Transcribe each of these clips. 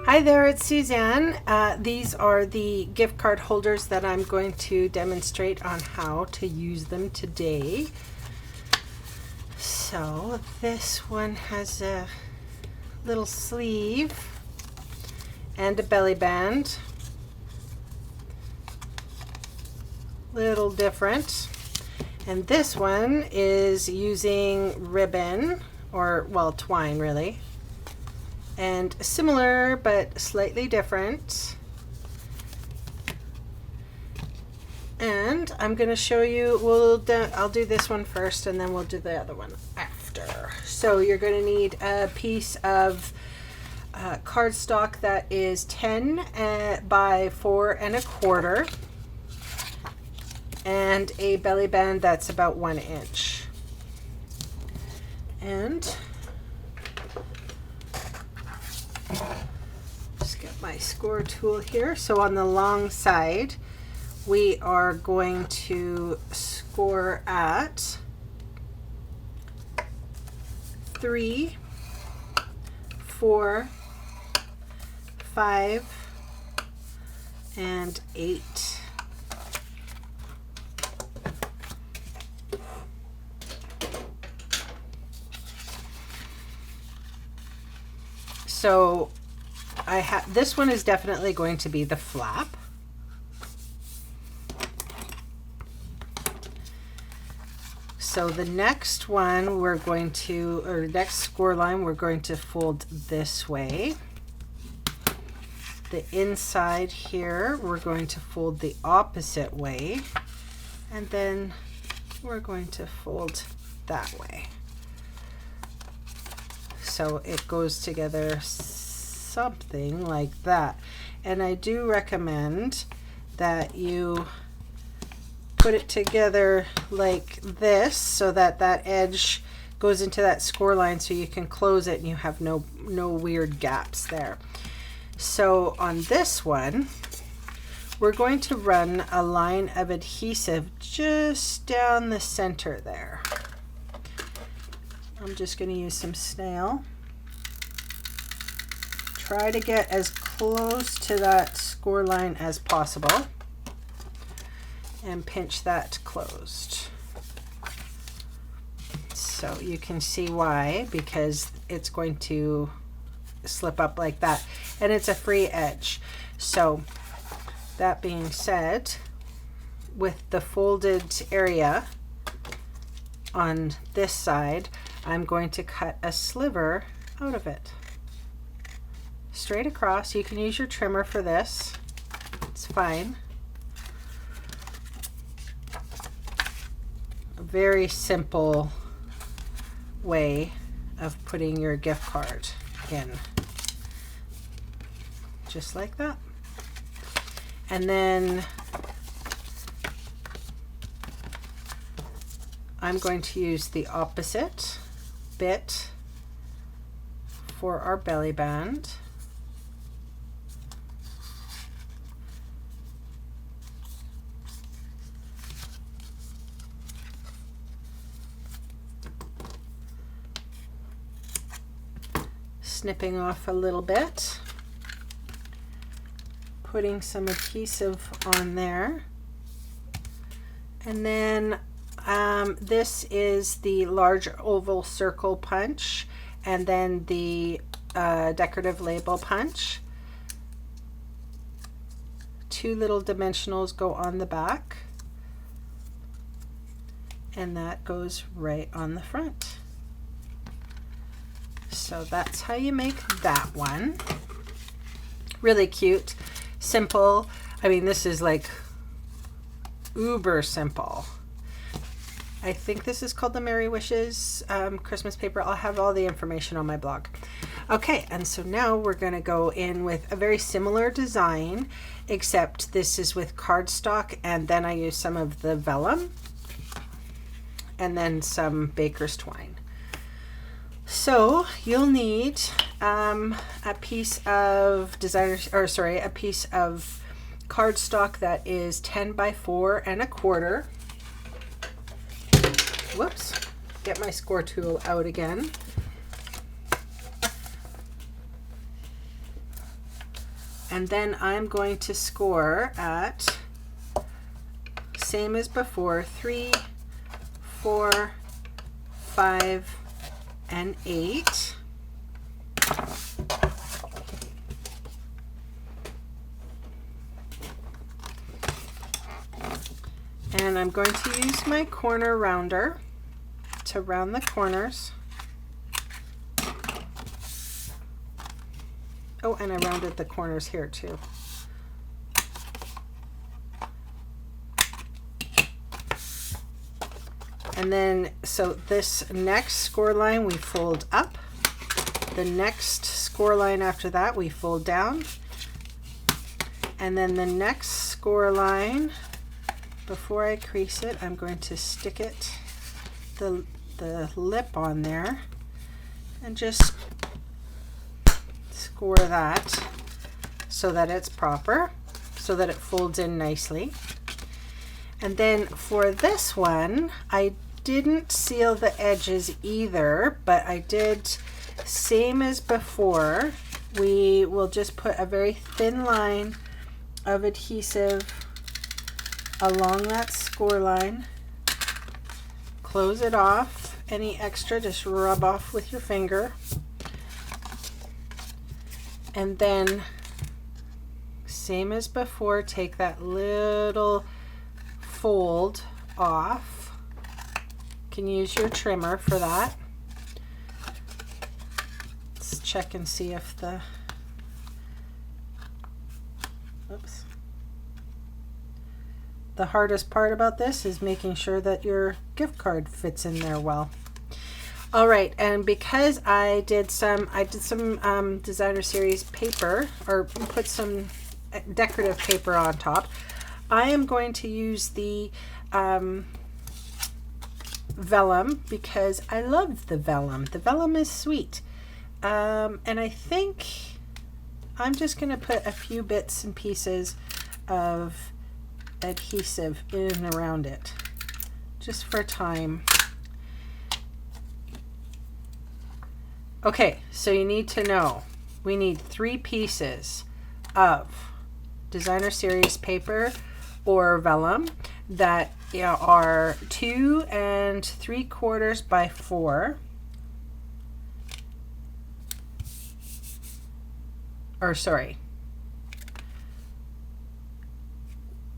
Hi there, it's Suzanne. These are the gift card holders that I'm going to demonstrate on how to use them today. So this one has a little sleeve and a belly band. Little different. And this one is using ribbon, or well, twine really. And similar but slightly different. And I'm going to show you, I'll do this one first and then we'll do the other one after. So you're going to need a piece of cardstock that is 10 by 4 1/4 and a belly band that's about 1 inch. And just get my score tool here. So on the long side, we are going to score at 3, 4, 5, and 8. So this one is definitely going to be the flap. So the next one next score line, we're going to fold this way. The inside here, we're going to fold the opposite way. And then we're going to fold that way. So it goes together something like that. And I do recommend that you put it together like this so that that edge goes into that score line so you can close it and you have no weird gaps there. So on this one, we're going to run a line of adhesive just down the center there. I'm just going to use some snail. Try to get as close to that score line as possible and pinch that closed. So you can see why, because it's going to slip up like that and it's a free edge. So that being said, with the folded area on this side, I'm going to cut a sliver out of it. Straight across. You can use your trimmer for this. It's fine. A very simple way of putting your gift card in. Just like that. And then I'm going to use the opposite bit for our belly band. Snipping off a little bit, putting some adhesive on there, and then this is the large oval circle punch and then the decorative label punch. 2 little dimensionals go on the back and that goes right on the front. So that's how you make that one. Really cute, simple. I mean, this is like uber simple. I think this is called the Merry Wishes Christmas paper. I'll have all the information on my blog. Okay, and so now we're going to go in with a very similar design, except this is with cardstock, and then I use some of the vellum, and then some baker's twine. So you'll need a piece of a piece of cardstock that is 10 by 4 1/4. Whoops, get my score tool out again. And then I'm going to score at, same as before, 3, 4, 5, and 8. And I'm going to use my corner rounder to round the corners. Oh, and I rounded the corners here too. And then, so this next score line we fold up. The next score line after that we fold down. And then the next score line, before I crease it, I'm going to stick it, the lip on there, and just score that so that it's proper, so that it folds in nicely. And then for this one, I didn't seal the edges either, but I did, same as before, we will just put a very thin line of adhesive along that score line, close it off, any extra just rub off with your finger, and then same as before, take that little fold off. You can use your trimmer for that. Let's check and see if the, oops. The hardest part about this is making sure that your gift card fits in there well. All right, and because I did some Designer Series paper, or put some decorative paper on top, I am going to use the vellum because I love the vellum. The vellum is sweet. And I think I'm just going to put a few bits and pieces of adhesive in and around it, just for time. Okay, so you need to know, we need 3 pieces of Designer Series paper or vellum that are 2 3/4 by 4, or sorry,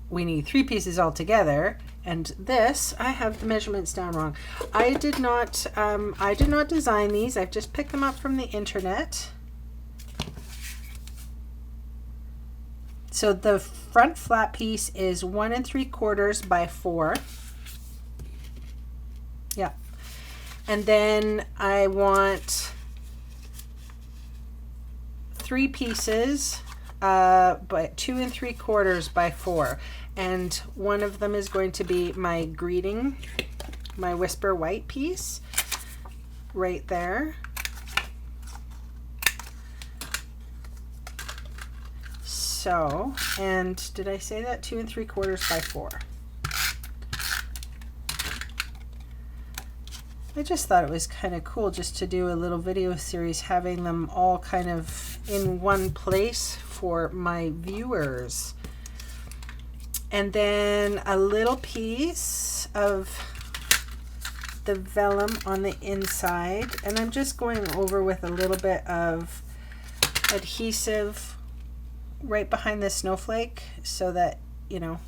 we need 3 pieces altogether. And this, I have the measurements down wrong. I did not design these. I've just picked them up from the internet. So the front flat piece is 1 3/4 by 4. Yeah. And then I want 3 pieces, but 2 3/4 by 4. And one of them is going to be my greeting, my Whisper White piece right there. So, and did I say that? 2 3/4 by 4. I just thought it was kind of cool just to do a little video series having them all kind of in one place for my viewers. And then a little piece of the vellum on the inside, and I'm just going over with a little bit of adhesive right behind the snowflake so that, you know,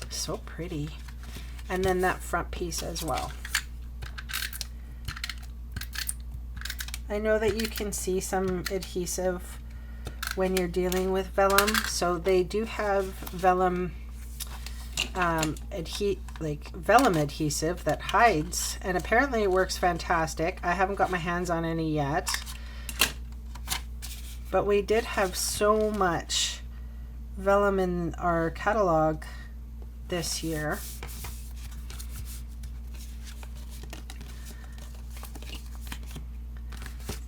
so pretty. And then that front piece as well. I know that you can see some adhesive when you're dealing with vellum, so they do have vellum vellum adhesive that hides, and apparently it works fantastic. I haven't got my hands on any yet, but we did have so much vellum in our catalog this year.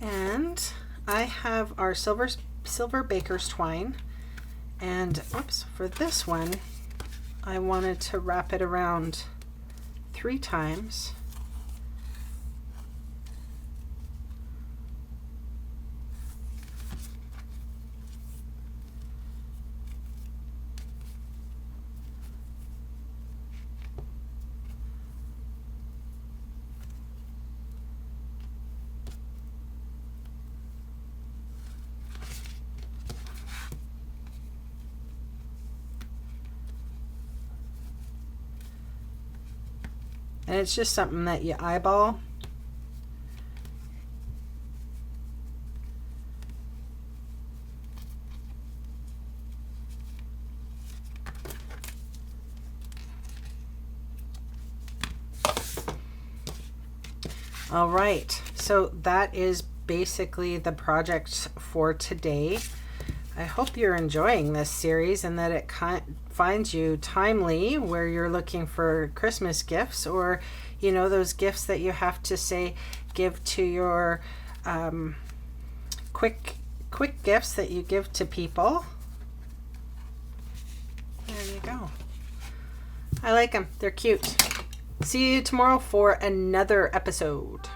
And I have our silver baker's twine, and oops, for this one I wanted to wrap it around 3 times. And it's just something that you eyeball. All right, so that is basically the project for today. I hope you're enjoying this series and that it finds you timely where you're looking for Christmas gifts, or you know, those gifts that you have to say give to your quick gifts that you give to people. There you go. I like them. They're cute. See you tomorrow for another episode.